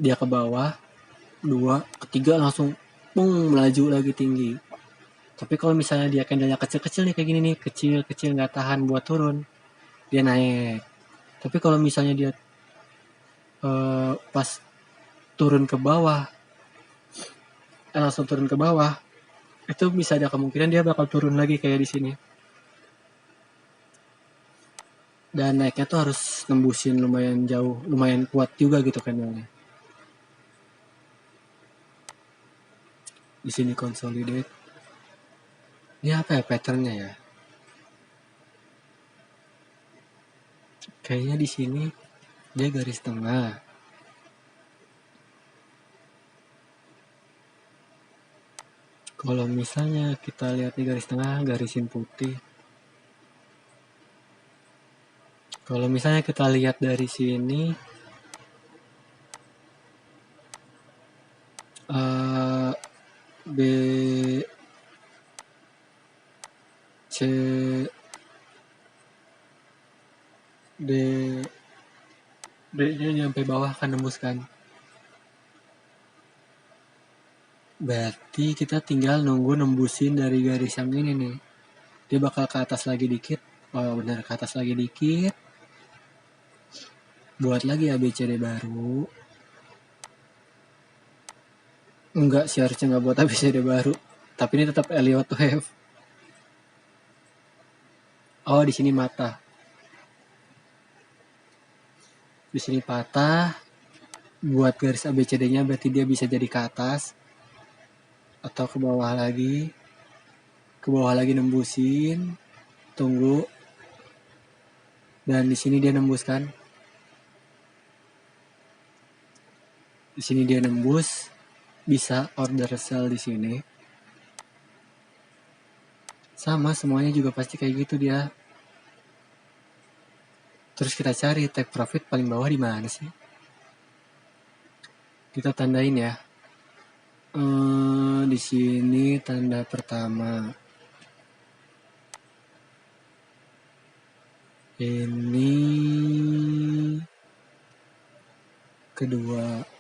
dia ke bawah, 2, ketiga langsung melaju lagi tinggi. Tapi kalau misalnya dia candlenya kecil-kecil nih kayak gini nih, kecil-kecil nggak tahan buat turun, dia naik. Tapi kalau misalnya dia pas turun ke bawah, langsung turun ke bawah, itu bisa ada kemungkinan dia bakal turun lagi kayak di sini. Dan naiknya tuh harus nembusin lumayan jauh, lumayan kuat juga gitu candlenya. Di sini consolidate. Ini apa ya patternnya ya? Kayaknya di sini dia garis tengah. Kalau misalnya kita lihat di garis tengah, garisin putih. Kalau misalnya kita lihat dari sini, B, C, D, D-nya nyampe bawah kan nembus kan. Berarti kita tinggal nunggu nembusin dari garis yang ini nih. Dia bakal ke atas lagi dikit. Oh benar, ke atas lagi dikit. Buat lagi ABCD baru. Enggak sih, harusnya nggak buat ABCD baru. Tapi ini tetap Elliott wave. Oh di sini mata. Di sini patah. Buat garis ABCD-nya berarti dia bisa jadi ke atas atau ke bawah lagi. Ke bawah lagi nembusin. Tunggu. Dan di sini dia nembus kan. Di sini dia nembus, bisa order sell di sini. Sama semuanya juga pasti kayak gitu dia. Terus kita cari take profit paling bawah di mana sih? Kita tandain ya. Di sini tanda pertama. Ini kedua.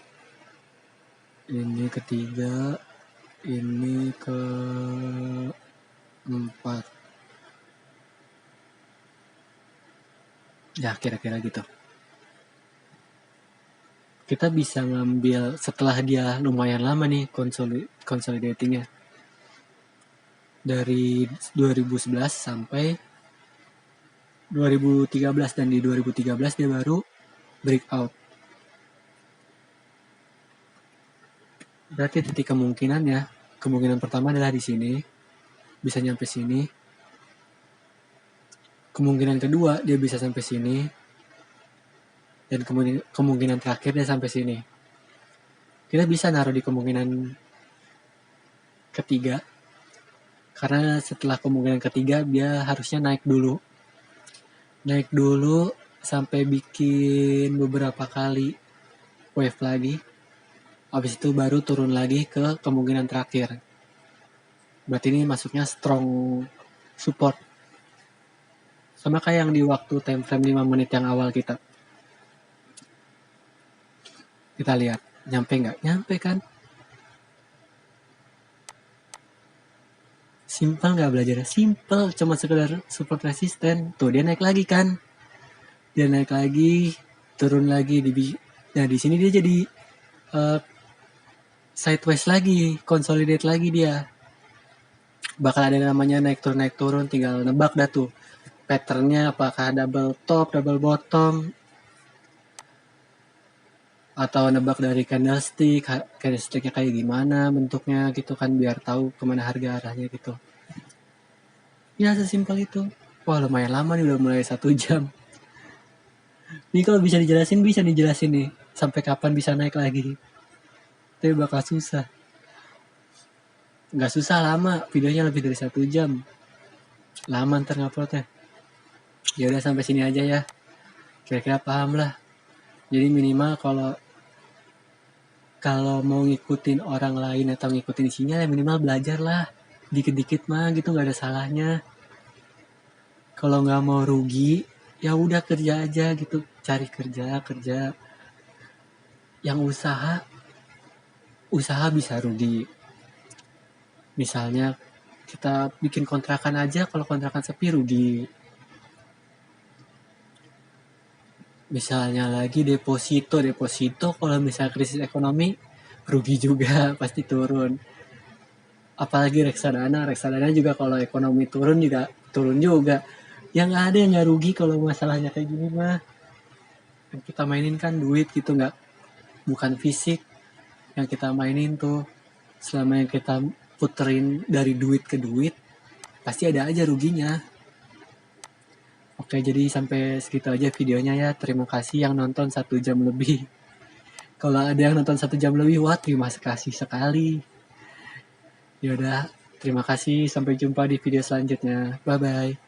Ini ketiga. Ini keempat. Ya kira-kira gitu. Kita bisa ngambil setelah dia lumayan lama nih consolidatingnya. Dari 2011 sampai 2013, dan di 2013 dia baru breakout. Berarti titik kemungkinan pertama adalah di sini, bisa nyampe sini. Kemungkinan kedua dia bisa sampai sini, dan kemungkinan terakhir dia sampai sini. Kita bisa naruh di kemungkinan ketiga, Karena setelah kemungkinan ketiga dia harusnya naik dulu sampai bikin beberapa kali wave lagi, habis itu baru turun lagi ke kemungkinan terakhir. Berarti ini masuknya strong support, sama kayak yang di waktu time frame 5 menit yang awal kita lihat nyampe nggak, nyampe kan. Simpel nggak belajarnya? Simpel, cuma sekedar support resisten. Tuh dia naik lagi kan, dia naik lagi, turun lagi. Nah di sini dia jadi sideways lagi, consolidate lagi dia. Bakal ada namanya naik turun, tinggal nebak dah tuh patternnya, apakah double top, double bottom, atau nebak dari candlesticknya kayak gimana bentuknya gitu kan, biar tahu kemana harga arahnya gitu. Ya sesimpel itu. Wah lumayan lama nih, udah mulai 1 jam. Ini kalau bisa dijelasin nih sampai kapan bisa naik lagi. Tapi bakal susah. Nggak susah, lama. Videonya lebih dari 1 jam. Lama ntar nguploadnya. Ya udah sampai sini aja ya. Kira-kira paham lah. Jadi minimal kalau mau ngikutin orang lain atau ngikutin isinya ya minimal belajar lah. Dikit-dikit mah gitu, nggak ada salahnya. Kalau nggak mau rugi, ya udah kerja aja gitu. Cari kerja yang usaha bisa rugi. Misalnya kita bikin kontrakan aja, kalau kontrakan sepi rugi. Misalnya lagi deposito kalau misalnya krisis ekonomi rugi juga, pasti turun. Apalagi reksadana juga kalau ekonomi turun juga. Yang nggak ada yang nggak rugi kalau masalahnya kayak gini mah. Yang kita mainin kan duit gitu, nggak, bukan fisik. Yang kita mainin tuh, selama yang kita puterin dari duit ke duit, pasti ada aja ruginya. Oke, jadi sampai segitu aja videonya ya. Terima kasih yang nonton 1 jam lebih. Kalau ada yang nonton 1 jam lebih, wah terima kasih sekali. Yaudah, terima kasih. Sampai jumpa di video selanjutnya. Bye-bye.